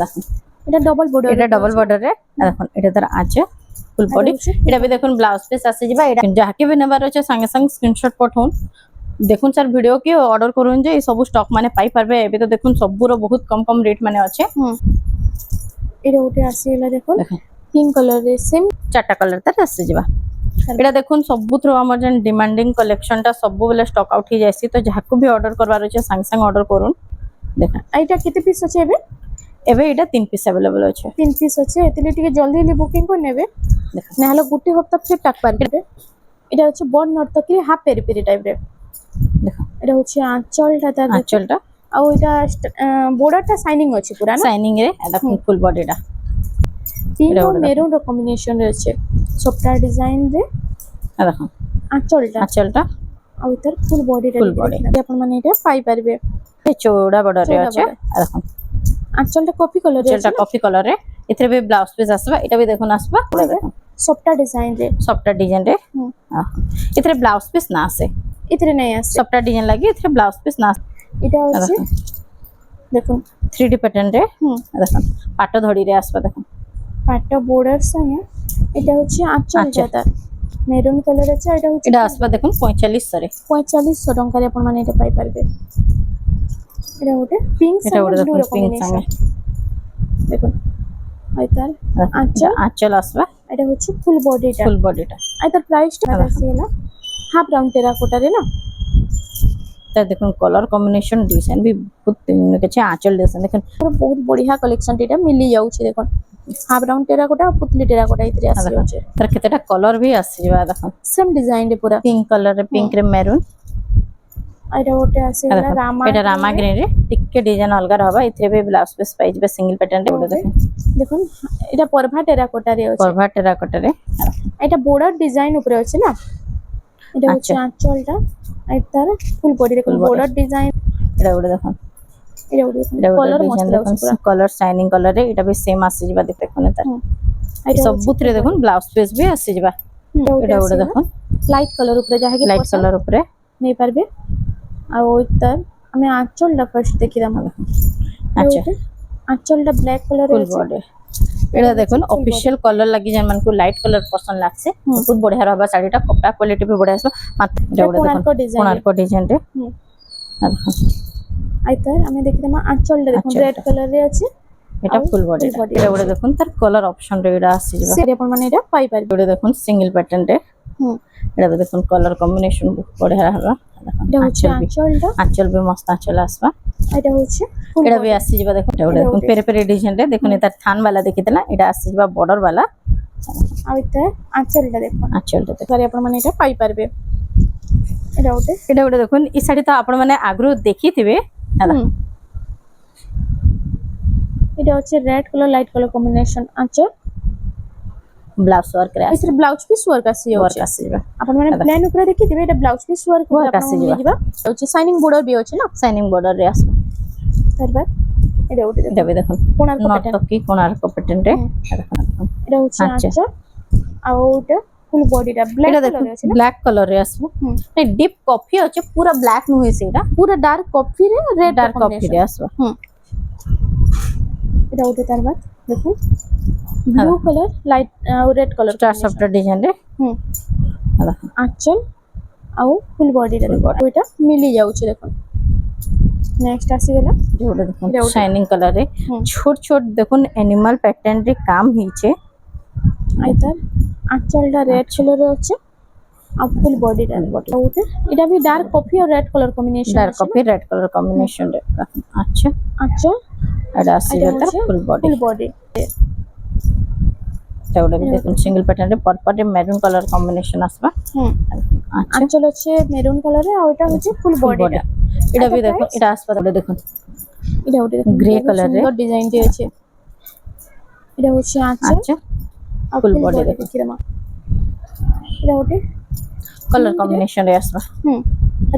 देखन এটা ডবল বর্ডার এটা ডবল বর্ডর রে দেখুন এটা তার আছে ফুল বডি এটা भी দেখুন ব্লাউজ পিস আসি যাবা এটা যাহাকে भी নেবার আছে সঙ্গে সঙ্গে স্ক্রিনশট পঠাউন দেখুন স্যার ভিডিও কি অর্ডর করুন যে এই সব স্টক মানে পাই পারবে এবে তো দেখুন সবুর বহুত কম কম রেট মানে আছে এটা উঠে আসিলা দেখুন দেখুন পিঙ্ক কালার রে সেম চারটা কালার তার আসি যাবা এটা দেখুন সবুথ আমার যেন ডিমান্ডিং কালেকশনটা সবু বেলে স্টক আউট হই যাইছি তো যাহাকে भी অর্ডর করবার আছে সঙ্গে সঙ্গে অর্ডর করুন দেখুন এইটা কেতে পিস আছে এবে এবে এটা 3 পিস अवेलेबल আছে 3 পিস আছে এতলে টিকে জলদি জলদি বুকিং করে নেবে দেখুন না হলে গুটি হপ্তা ফির টাক পারবে এটা হচ্ছে বড় নর্তকি হাফ পেরি পেরি টাইপ রে দেখুন এটা হচ্ছে আঁচলটা তার আঁচলটা আর এটা বর্ডারটা শাইনিং আছে পুরা না শাইনিং রে দেখুন ফুল বডিটা পিঙ্ক আর মেরুন র কম্বিনেশন রয়েছে সবটা ডিজাইন রে দেখুন আঁচলটা আঁচলটা আর তার ফুল বডিটা Full body। আপন মানে এটা পাই পারবে এই চৌড়া বর্ডর রে চৌড়া আছে border। দেখুন আঁচলটা কপি কালার রে যেটা কফি কালার রে এথরে भी ব্লাউজ পিস আসবা এটা भी দেখুন আসবা পুরো দেখুন সবটা ডিজাইন রে সবটা ডিজাইন রে এথরে ব্লাউজ পিস না আসে ইতরে নাই আছে সবটা ডিজাইন লাগি এথরে ব্লাউজ পিস না আসে এটা হচ্ছে দেখুন 3D প্যাটার্ন রে দেখুন পাট ধড়ি রে আসবা দেখুন পাটটা বর্ডার সঙ্গে এটা হচ্ছে আঁচলটা তার মেরুন কালার আছে এটা হচ্ছে এটা আসবা দেখুন 45 রে 4500 টাকায় আপন মানে এটা পাই পারবে এটা ওটা পিঙ্ক এটা ওটা ব্লু দেখুন পিঙ্ক কম্বিনেশন সঙ্গে দেখুন আর তার আচ্ছা আঁচল আসবা এটা হচ্ছে ফুল বডিটা ফুল বডিটা আর তার প্রাইসটা আছে না হাফ রাউন্ড টেরাকোটা রে না তা দেখুন কলর কম্বিনেশন ডিজাইন भी बहुत কিছু আঁচল ডিজাইন দেখুন পুরো বহুত বঢ়িয়া কালেকশন এটা মিলি যাଉଛି দেখুন হাফ রাউন্ড টেরাকোটা আর পুতলি টেরাকোটা ইতরে আসি যাচ্ছে তার কেতেটা কলর भी আসি যাবা দেখুন সেম ডিজাইন রে পুরা পিঙ্ক কলর রে পিঙ্ক রে মেরুন এটা ওটা আছে রামা এটা রামা গ্রিন রে টিকে ডিজাইন অলগা रहबा इथरे भी ब्लाउज पीस पाइज बे सिंगल पैटर्न रे ओडे देखो দেখুন এটা পরভা টেরাকোটা রে আছে করভা টেরাকোটা রে এটা বর্ডার ডিজাইন উপরে আছে না এটা হচ্ছে আঁচলটা আর তার ফুল বডি দেখুন বর্ডার ডিজাইন এটা ওডে দেখো এটা ওটা এটা কলর ডিজাইন মস্ত দেখুন আছে পুরা কলর শাইনিং কলর রে এটা भी सेम আসি যাবা দেখুন তার এটা সবুতরে দেখুন ব্লাউজ পিস भी আসি যাবা এটা ওডে দেখুন লাইট কলর উপরে যাহা কি লাইট কলর উপরে নেই পারবে আর ওই তার আমি আঁচলটা ফার্স্ট দেখিলাম আচ্ছা আঁচলটা ব্ল্যাক কালার ফুল আছে বডি এটা দেখুন অফিশিয়াল কলর লাগি যেন মানকু লাইট কলর পছন্দ লাগছে বহুত বঢ়িয়া रहबा শাড়িটা কপড়া কোয়ালিটি भी বঢ়িয়া আছে মাত্র এটা ওডে দেখুন কোনারকো ডিজাইন রে দেখুন আই তার আমি দেখিলাম আঁচলটা দেখুন রেড কালার রে আছে এটা ফুল বডি এটা ওডে দেখুন তার কলর অপশন রে এটা আসি যাবা সেটা আপন মানে এটা পাই পারবে ওডে দেখুন সিঙ্গেল প্যাটার্ন রে এটা দেখুন কলর কম্বিনেশন বহুত বঢ়িয়া रहबा এটা হচ্ছে আঁচলটা আঁচল भी मस्त आंचल आसबा এটা হচ্ছে এটা भी আসি যাবা দেখুন এটা দেখুন পেরে পেরে ডিজাইন রে দেখুন এটা থান वाला দেখিতলা এটা আসি যাবা বর্ডর वाला আর তার আঁচলটা দেখুন আঁচলটা দেখুন তারে আপন মানে এটা পাই পারবে এটা ওটা এটা ওটা দেখুন এই শাড়ি তো আপন মানে আগ্রহ দেখিথিবে ହେଲା এটা হচ্ছে red colour light colour combination আঁচল ব্লাউজ ওয়ার্ক রে এসে ব্লাউজ পিস ওয়ার্ক আসি ওয়ার্ক যাচ্ছে আসি যাবা আপন মানে প্ল্যান উপরে দেখিଥିବେ এটা ব্লাউজ পিস ওয়ার্ক Work ଆସିଯିବ। ଯିବା হচ্ছে সাইনিং বর্ডার ବି ଅଛି না সাইনিং বর্ডর রে আসবে তারপর এটা ওটা এটা भी দেখুন কোণার্ক প্যাটার্ন নর্তকী কোণার্ক প্যাটার্ন রে দেখুন এটা হচ্ছে আচ্ছা। আঁচল আর ওটা ফুল বডিটা ব্ল্যাক এটা কালার দেখুন আছে না ব্ল্যাক কলর রে আসবে এই ডিপ কফি আছে পুরা ব্ল্যাক নুহে সেটা পুরো ডার্ক কফি রে রেড ডার্ক কফি রে আসবে এটা ওটা তারপর দেখুন blue colour light red colour star soft design রে দেখুন আঁচল ଆଉ ফুল বডিটা ওইটা মিলি যাଉଛି দেখুন নেক্সট আসিগলা এটা দেখুন শাইনিং কলর রে ছোট ছোট দেখুন অ্যানিমাল প্যাটার্ন রে কাম হইছে আইতার আঁচলটা রেড কালার আছে আর ফুল বডিটা ওটা এটা भी ডার্ক কফি আর red colour combination dark coffee red colour combination রে দেখুন আচ্ছা আঁচল এটা আসি যাতা ফুল বডি ফুল বডি এটা ওটা भी দেখুন সিঙ্গেল প্যাটার্ন রে পারপল রে মেরুন কালার কম্বিনেশন আসবা আচ্ছা আঁচল হচ্ছে মেরুন কালারে আর ওটা হচ্ছে ফুল বডিটা এটা भी দেখুন এটা আসবা ওটা দেখুন এটা ওটা দেখুন গ্রে কালার রে ডিজাইন দিয়ে আছে এটা হচ্ছে আঁচল আচ্ছা ଆଉ Full full body body ଦେଖ। ଦେଖିଦେମା ଏଟା ଗୋଟେ କଲର କମ୍ବିନେସନ ରେ ଆସିବା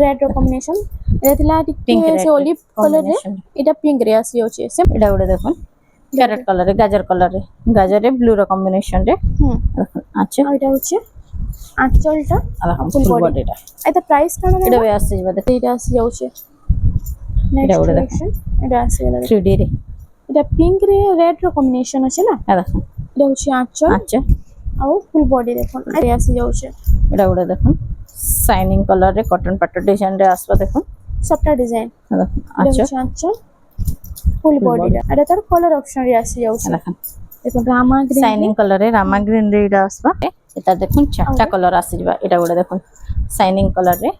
ରେଡ୍ ର କମ୍ବିନେସନ ଏଟା ଥିଲା ଟିକେ ପିଙ୍କ ସେ ଅଲିଭ କଲର ରେ କମ୍ବିନେସନ ଏଟା ପିଙ୍କ ରେ ଆସି ଯାଉଛି ସେ ଏଟା ଗୋଟେ ଦେଖୁন ক্যারেট কলর রে গাজর রে ব্লু র কম্বিনেশন রে দেখুন আচ্ছা ଆଉ ଏଟା ହଉଛି ଆଞ୍ଚଲଟା ଆଉ ফুল full body বডিটা ଏଟା ପ୍ରାଇସ୍ କାଣା এটা ରହିବ ବି ଆସିଯିବ ଦେଖ ଏଇଟା ଆସି ଯାଉଛି ଏଇଟା ନେକ୍ସଟ ଗୋଟେ ଦେଖ କଲେକ୍ସନ ଏଟା ଆସିଗଲା 3D ରେ ଏଟା ପିଙ୍କ ରେ ରେଡ୍ ର କମ୍ବିନେସନ ଅଛି ନା দেখুন ଏଟା ହଉଛି ଆଞ୍ଚଲ আচ্ছা ଆଉ full body ଦେଖୁন ଏଟା ଆସି ଯାଉଛି এটা ଗୋଟେ দেখুন শাইনিং কলর রে কটন পাট ডিজাইন রে আসবা দেখুন ସବଟା ଡିଜାଇନ দেখুন ଏଟା আচ্ছা ହଉଛି ଆଞ୍ଚଲ full body ଟା ଏଟା ତାର କଲର ଅପସନ ରେ ଆସି ଯାଉଛି দেখুন দেখুন ରାମା ଗ୍ରୀନ শাইনিং কলর রে রামা গ্রিন রে এটা আসবা এটা দেখুন চারটা কলর আসিবা এটা ଗୋଟେ দেখুন শাইনিং কলর রে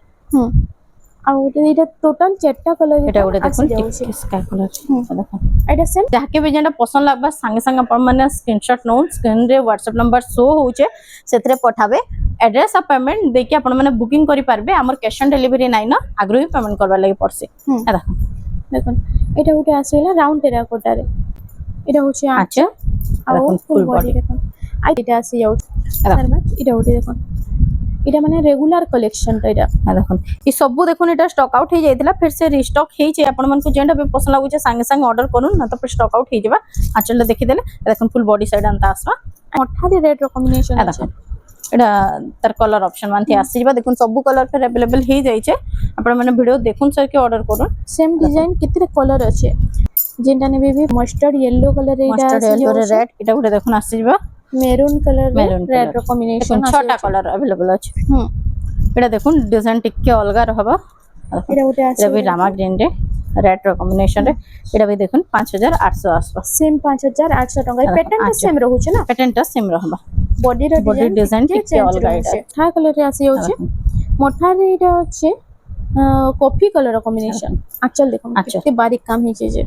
ଆଉ ଗୋଟେ ଏଇଟା ଟୋଟାଲ ଚାରିଟା କଲର এটা ଗୋଟେ ଆସି দেখুন ଯାଉଛି স্কাই কলর দেখুন ଏଇଟା ସେମ୍ ଯାହାକେ ବି ଯେନ୍ଟା ପସନ୍ଦ ଲାଗବା ସାଙ୍ଗେ ସାଙ୍ଗେ ଆପଣ ମାନେ ସ୍କ୍ରିନଶଟ ନଉନ୍ ସ୍କ୍ରିନ ରେ WhatsApp ନମ୍ବର ଶୋ ହଉଛେ ସେଥିରେ ପଠାବେ ଆଡ୍ରେସ ଆଉ ପେମେଣ୍ଟ ଦେଇକି ଆପଣ ମାନେ ବୁକିଂ କରିପାରିବେ ଆମର କ୍ୟାଶ ଅନ୍ ଡେଲିଭରି ନାଇଁ ନା ଆଗରୁ ହିଁ ପେମେଣ୍ଟ କରବାର ଲାଗି ପଡସି ହେଲା ଦେଖୁন ଏଇଟା ଗୋଟେ ଆସିଗଲା ରାଉଣ୍ଡ ଟେରାକୋଟାରେ ଏଇଟା ହଉଛି ଆଞ୍ଚ ଆଚ୍ଛା ଆଉ ଦେଖୁন ফুল full বডি body দেখুন আর এটা আসি যাଉଛି ହେଲା এটা ଗୋଟେ দেখুন এটা মানে রেগুলার কলেকশন টা এটা দেখুন এই সবু দেখুন এটা স্টক আউট হয়ে যাইতিলা ফির সে রিস্টক ହେଇଛି ଆପଣ ମାନଙ୍କୁ ଯେନ୍ଟା ବି ପସନ୍ଦ ଲାଗୁছে ସାଙ୍ଗେ ସାଙ୍ଗେ ଅର୍ଡର କରୁন ନା ତ ଫିର ସ୍ଟକ ଆଉଟ୍ ହେଇଯିବା ଆଞ୍ଚଲଟା ଦେଖିଦେଲେ ଦେଖୁন ফুল বডি সাইড আনতা আসবা ଅଠାରେ ରେଡ୍ ର କମ୍ବିନେସନ ଅଛି দেখুন এটা তার কলর অপশন মান থি আসিবা দেখুন সবু কলর ফির अवेलेबल হই যাইছে ଆପଣ মানে ভিডিও দেখুন সর কি অর্ডর করুন সেম ডিজাইন কেতে কলর আছে যেটা নেবে বি মস্টার্ড ইয়েলো কলর এইটা মস্টার্ড আসি ইয়েলো রে যাଉଛି রেড এটা গুলো দেখুন আসিবা মেরুন কলর রে মেরুন রেড র কলর কম্বিনেশন দেখুন আছে ছটা কলর अवेलेबल আছে হুম এটা দেখুন ডিজাইন টিকে অলগা রহবা এটা ଗୋଟେ এটা বি আসি রামা গ্রিন রে রেড র কম্বিনেশন রে এটা বি দেখুন 5800 আসবা সেম 5800 ଟଙ୍କା ଏ ପ୍ୟାଟର୍ନ ଟା আচ্ছা। ସେମ ରହୁଛି ନା প্যাটার্নটা সেম রহবা বডি ର বডি ডিজাইন ডিজাইন ଟିକେ টিকে ଚେଞ୍ଜ অলগা ରହୁଛି এটা ଥା କଲର ରେ ଆସି ଯାଉଛି ମଠାରେ ଏଇଟା ଅଛି କଫି କଲର କମ୍ବିନେସନ ଆଚଲ ଦେଖୁন ଆଚ୍ଛା। କେତେ ବାରିକ କାମ ହେଇଛି ଯେ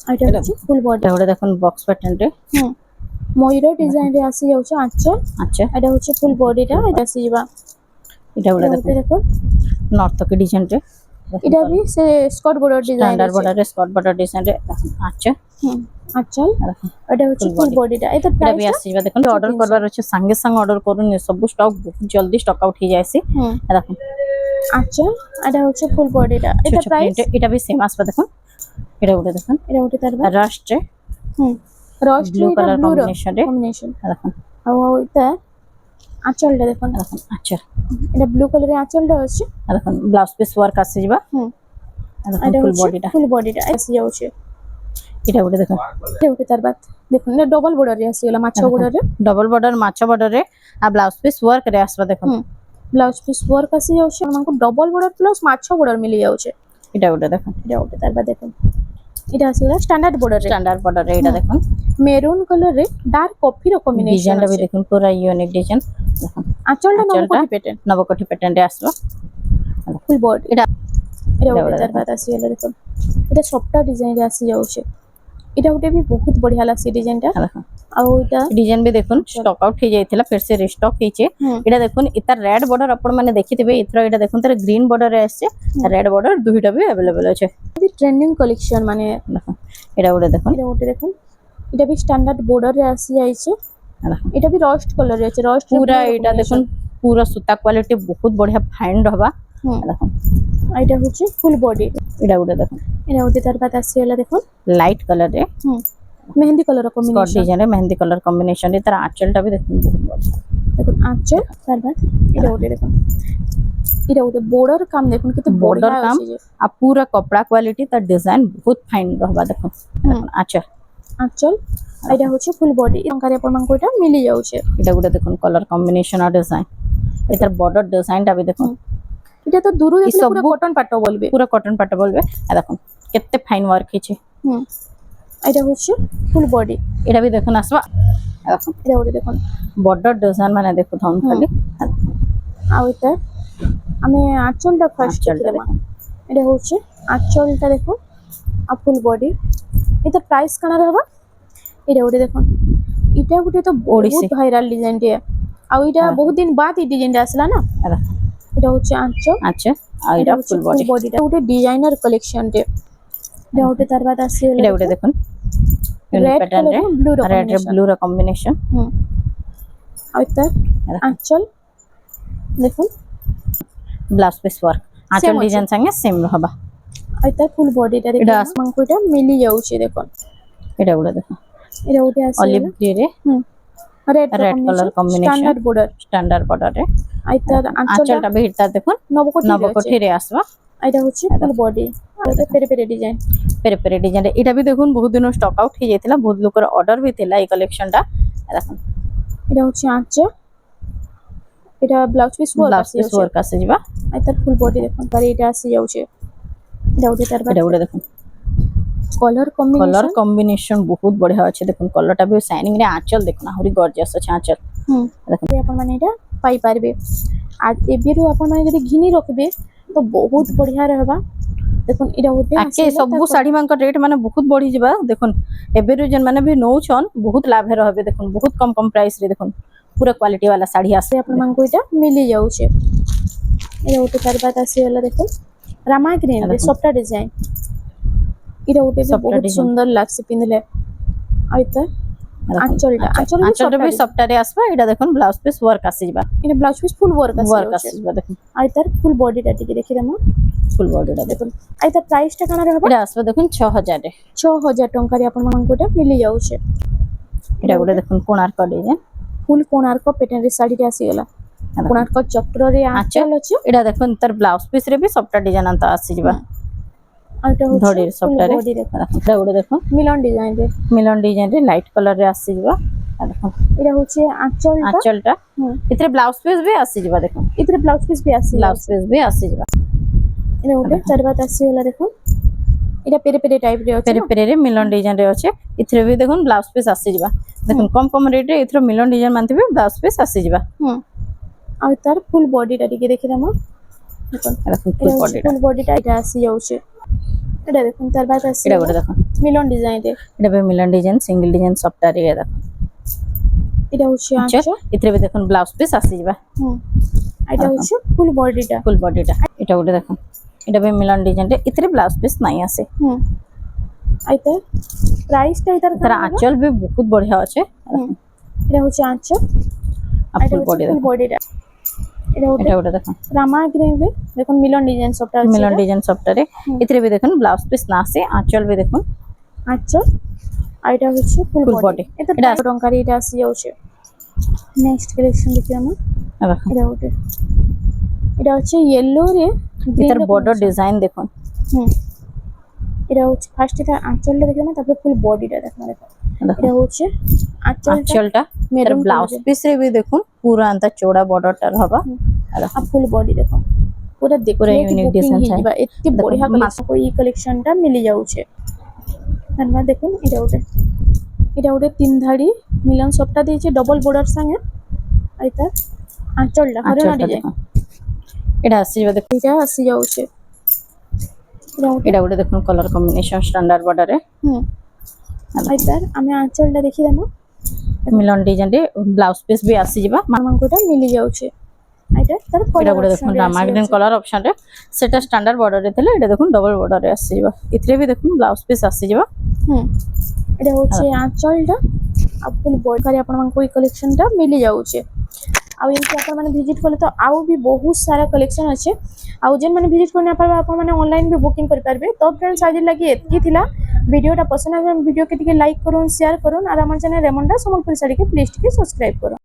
ଆଉ ଏଇଟା ହଉଛି ফুল বডি এটা গুলো দেখুন বক্স প্যাটার্ন রে ময়ূর ডিজাইন রে আসি যাଉଛି আচল আচ্ছা এটা হচ্ছে ফুল বডিটা এটা আসি ଯିବା এটা গুলো এটা দেখুন দেখুন নর্তকি ডিজাইন রে এটা भी से Scott border design standard border রে স্কট বর্ডার ডিজাইন রে দেখুন আচ্ছা আচল দেখুন এটা হচ্ছে Full ফুল body। বডিটা এটা এটা বি প্রাইস আসিবা দেখুন অর্ডর করবার আছে সাঙ্গে সাঙ্গে অর্ডর করুন সবু স্টক বহুত জলদি স্টক আউট হয়ে যায়ছি দেখুন আচল এটা হচ্ছে ফুল বডিটা এটা ছোট প্রাইস প্রিন্ট এটা বি সেম আসবে দেখুন এটা গুলো দেখুন এটা ଗୋଟେ তার রাস্ট রে রস্ট ব্লু এটা কালার ব্লু র কম্বিনেশন রে কম্বিনেশন দেখুন ଆଉ এটা আচলটা দেখুন দেখুন আচ্ছা এটা ব্লু কালার এর আচলটা আছে দেখুন ব্লাউজ পিস ওয়ার্ক আসিবা দেখুন এটা ফুল হচ্ছে বডিটা ফুল বডিটা আসি যাଉଛି এটা গুলো দেখুন এটা ଗୋଟେ তার বাদ দেখুন এটা ডবল বর্ডার রে আসিগলা মাছ বর্ডার রে ডবল বর্ডর মাছ বর্ডর রে আর ব্লাউজ পিস ওয়ার্ক রে আসবা দেখুন ব্লাউজ পিস ওয়ার্ক আসি যাଉଛି আমাকে ডবল বর্ডার প্লস মাছ বর্ডার মিলি যাଉଛି এটা গুলো দেখুন এটা ଗୋଟେ তার বাদ দেখুন এটা আসিগলা স্ট্যান্ডার্ড বর্ডার রে স্ট্যান্ডার্ড বর্ডর রে এটা দেখুন মেরুন কালার রে ডার্ক কফি র কম্বিনেশন ডিজাইনটা বি আছে দেখুন পুরা ইউনিক ডিজাইন দেখুন আচলটা আঁচলটা নবকটি প্যাটার্ন নবকটি প্যাটার্ন রে আসবা ফুল বডি এটা এটা এটা ଗୋଟେ ଗୋଟେ ତାର ବାଦ ଆସିଗଲା ଦେଖୁন এটা সবটা ডিজাইন রে আসি যাଉଛି এটা ଗୋଟେ ବି ବହୁତ ବଢିଆ ଲାଗୁଛି ডিজাইন ଟା দেখুন ଆଉ এটা ডিজাইন भी देखुन स्टॉक आउट हो जाइथिला फिर से रिस्टॉक ହେଇଛେ এটা দেখুন ইতা রেড বর্ডর আপন মানে দেখিथिबे ইতরা এটা দেখুন তার গ্রিন বর্ডর রে আসছে রেড বর্ডর দুইটা भी अवेलेबल আছে ট্রেন্ডিং কলেকশন মানে দেখুন এটা ওটা দেখুন এটা ଗୋଟେ দেখুন এটা ବି স্ট্যান্ডার্ড বর্ডর রে আসি যাইছে দেখুন এটা ବି রস্ট কলর রে আছে রস্ট पूरा এটা দেখুন पूरा সুতা কোয়ালিটি বহুত বঢ়িয়া ফাইন रहबा দেখুন আর এটা হচ্ছে ফুল বডি এটা ওটা দেখুন এটা ଗୋଟେ তার বাদ ଆସିଗଲା দেখুন লাইট কলর রে মেহেন্দি কলর স্কট কম্বিনেশন ডিজাইন রে মেহেন্দি কলর কম্বিনেশন রে তার আঁচলটা भी দেখুন বহুত বঢ়িয়া দেখুন আঁচল তার বাদ এটা ଗୋଟେ দেখুন এটা ଗୋଟେ বর্ডর কাম দেখুন কত বর্ডর বড় কাম আছে যে আর पूरा कपड़ा क्वालिटी তার ডিজাইন বহুত ফাইন रहबा দেখুন দেখুন আচ্ছা আঁচল এটা হচ্ছে ফুল বডি টঙ্কারে ଆପଣଙ୍କୁ এটা মিলি যাଉଛି এটা গুলো দেখুন কলর কম্বিনেশন আর ডিজাইন এটার বর্ডর ডিজাইনটা भी দেখুন এটা তো দূর দেখলে সবু- পুরো কটন পাট বলবে পুরো কটন পাটা বলবে দেখুন কেতে ফাইন ওয়ার্ক হয়েছে এটা হচ্ছে ফুল বডি এটা भी দেখুন আসবা দেখুন এটা ଗୋଟେ দেখুন বর্ডর ডিজাইন মানে দেখো থাম খালি ଆଉ এটা ଆମେ ଆଞ୍ଚଲଟା ଫାଷ୍ଟ ଆଞ୍ଚଲଟା ଦେଖିଦେମା এটা হচ্ছে আঁচলটা দেখুন আর ফুল বডি এটা প্রাইস কানা रहबा এটা ଗୋଟେ দেখুন এটা ଗୋଟେ তো ওড়িশি। বহুত ভাইরাল ডিজাইন টিয়া আর এটা বহুত দিন বাদ এই ডিজাইনটা আসলা না দেখুন এটা হচ্ছে আঁচল আচ্ছা আর এটা ফুল বডি বডিটা ଗୋଟେ ডিজাইনার কালেকশন টিয়া এটা ଗୋଟେ তার বাদ আসিগলা এটা ওটা দেখুন ইউনিক রেড প্যাটার্ন রে কালার ব্লু র রেড রে ব্লু র কম্বিনেশন ଆଉ ତାର ଆଞ୍ଚଲ দেখুন ব্লাউজ পিস ওয়ার্ক আঁচল ଅଛି। ডিজাইন সঙ্গে সেম রহবা ଆଉ ତାର ফুল বডিটা ଏଇଟା দেখুন ଆମକୁ ଏଟା ମିଳି ଯାଉଛି ଦେଖୁন এটা গুলো দেখো এটা ଗୋଟେ অলিভ ଆସିଗଲା গ্রে রে red red colour combination standard border standard border রে ଆଉ ତାର ଆଞ୍ଚଲଟା আঁচলটা ভিড়টা দেখুন নবকোটি নবকোঠি রে আসবা এটা হচ্ছে ফুল বডি আর এটা পেরে পেরে ডিজাইন পেরে পেরে ডিজাইন এটা भी দেখুন বহুত দিন স্টক আউট হয়ে যাইতিলা বহুত লোকের অর্ডর भी थिला এই কালেকশনটা দেখুন এটা হচ্ছে আঁচল এটা blouse piece work blouse piece work আসে ଯିବା আর তার ফুল বডি দেখুন তার এটা আসি যাচ্ছে এটা ওটা তার এটা গুলো দেখুন কলর কলর কম্বিনেশন কম্বিনেশন বহুত বঢ়িয়া আছে দেখুন কলরটা भी শাইনিং রে আঁচল দেখুন আহুরি গর্জিয়াস আছে আঁচল দেখুন আপন মানে এটা পাই পারবে আর এবিরু আপন মানে যদি ঘিনি রাখবে তো বহুত বঢ়িয়া रहबा দেখুন এটা ওতে আকে সবু শাড়ি মানক রেট মানে বহুত বঢ়ি ଯିବା দেখুন এবেরু যেন মানে भी নৌছন বহুত লাভে রহবে দেখুন বহুত কম কম প্রাইস রে দেখুন पूरा क्वालिटी वाला साड़ी আসে আপন মানকো এটা মিলি যাচ্ছে এটা ওতে তার বাদ আসি হলো দেখুন রামা গ্রিন রে সবটা ডিজাইন এটা ওতে भी सबटा बहुत डिजाइन। সুন্দর লাগছে পিনলে আর এটা আঁচলটা আঁচল আঁচলটা भी সবটারে আসবা এটা দেখুন ব্লাউজ পিস ওয়ার্ক আসে ଯିବା এটা blouse piece full work work আছে আসে ଯିବା দেখুন আর তার ফুল বডিটা টিকে দেখি দেমা ফুল বডিটা দেখুন দেখুন আর তার প্রাইসটা কানা रहबा এটা আসবে দেখুন 6000 রে 6000 টঙ্কারে আপন মানকো এটা মিলি যাচ্ছে এটা গুলো দেখুন কোণার্ক ডিজাইন ফুল কোণার্ক প্যাটার্নের শাড়িটা আসিগলা কোণার্ক চক্ରରେ আঁচল আছে এটা দেখুন তার ব্লাউজ পিস রে भी সবটা ডিজাইন আনতা আসে ଯିବା আর এটা হচ্ছে ধড়ির ফুল সবটারে বডি দেখুন এটা গুলো দেখুন মিলন ডিজাইন রে মিলন ডিজাইন রে লাইট কালার রে আসে ଯିବା দেখুন এটা হচ্ছে আঁচলটা আঁচলটা এতে ব্লাউজ পিস भी আসে ଯିବା দেখুন ইতরে ব্লাউজ পিস भी আসি ব্লাউজ পিস भी আসে ଯିବା এটা ওটা চারবাত আসিগলা দেখুন এটা পেরে পেরে টাইপ রে আছে পেরে পেরে রে মিলন ডিজাইন রে আছে এতে भी দেখুন ব্লাউজ পিস আসে ଯିବା দেখুন কম কম রেট রে এতে মিলন ডিজাইন মানতে ব্লাউজ পিস আসে ଯିବା আর তার ফুল বডিটা টিকে দেখি দেমা দেখুন দেখুন ফুল বডিটা ফুল বডিটা এটা আসি যাচ্ছে এটা দেখুন তার বাদ আসি এটা গুলো দেখুন মিলন ডিজাইন রে এটা भी মিলন ডিজাইন সিঙ্গেল ডিজাইন সবটা রে দেখুন এটা হচ্ছে আচ্ছা আঁচল এতে भी দেখুন ব্লাউজ পিস আসে ଯିବା এটা হচ্ছে ফুল বডিটা ফুল বডিটা এটা গুলো দেখুন এটা भी মিলন ডিজাইন রে এতে ব্লাউজ পিস নাই আসে আর তার প্রাইসটা এটার তার আঁচল भी বহুত বঢ়িয়া আছে এটা হচ্ছে আঁচল আর ফুল বডি ফুল বডিটা এটা ওটা এটা গুলো দেখুন রামা গ্রিন রে দেখুন মিলন ডিজাইন সবটা আছে মিলন ডিজাইন সবটা রে এতে भी দেখুন ব্লাউজ পিস না আসে আঁচল भी দেখুন আচ্ছা আর এটা হচ্ছে ফুল Full বডি body। এটা এটা 100 টঙ্কার এটা আসি যাচ্ছে নেক্সট কালেকশন দেখি আমরা দেখুন এটা ওটা এটা হচ্ছে ইয়েলো রে এটার বর্ডার ডিজাইন দেখুন এটা হচ্ছে ফার্স্ট এটা আঁচলটা দেখলাম তারপরে ফুল বডিটা দেখলাম দেখুন এটা হচ্ছে আঁচলটা আঁচলটা এর মেরুন ব্লাউজ পিস রে भी দেখুন পুরা আন্তা চৌড়া বর্ডারটার হবা আর ফুল বডি দেখুন পুরা দেখলে पूरा कि यूनिक बुकिंग डिजाइन है ହେଇଯିବା ଏତେ देखो, ବଢିଆ କଲେକ୍ସନ କୋଇ କଲେକ୍ସନଟା ମିଳି ଯାଉଛି ଧନ୍ୟବାଦ ଦେଖୁন এটা ওটা তিন ধাড়ি মিলন সবটা দিয়েছে ডবল বর্ডার সঙ্গে আর এটা আঁচলটা হরিণা আঁচলটা ডিজাইন দেখুন এটা আসে যাবে দেখুন এটা আসি যাচ্ছে এটা গুলো দেখুন কালার কম্বিনেশন স্ট্যান্ডার্ড বর্ডারে আর তার আমি আঁচলটা দেখি দেবো মিলন ডিজাইন রে ব্লাউজ পিস भी আসি যাবে মামাঙ্কটা মিলি যাচ্ছে এটা তার এটা কলার গুলো দেখুন রামা গ্রিন কালার অপশন রে সেটা স্ট্যান্ডার্ড বর্ডারে থিলে এটা দেখুন ডবল বর্ডারে আসি যাবে এতে भी দেখুন ব্লাউজ পিস আসি যাবে এটা হচ্ছে আঁচলটা আর ফুল বডি ଆପଣମାନଙ୍କୁ এই କଲେକ୍ସନଟା ମିଳି ଯାଉଛି ଆଉ ଏମିତି ଆପଣମାନେ ଭିଜିଟ୍ କଲେ ତ ଆଉ ବି ବହୁତ ସାରା କଲେକ୍ସନ୍ ଅଛି ଆଉ ଯେନ୍ମାନେ ଭିଜିଟ୍ କରି ନାପାରିବେ ଆପଣମାନେ ଅନଲାଇନ୍ ବି ବୁକିଂ କରିପାରିବେ ତ ଫ୍ରେଣ୍ଡସ୍ ଆଜି ଲାଗି ଏତିକି ଥିଲା ଭିଡ଼ିଓଟା ପସନ୍ଦ ଆସିଲେ ଭିଡ଼ିଓକେ ଟିକେ ଲାଇକ୍ କରୁନ୍ ସେୟାର କରୁନ୍ আর আমার চ্যানেল রেমন্ডা সম্বলপুরী শাড়িকে প্লিজ ଟିକେ ସବସ୍କ୍ରାଇବ୍ করুন।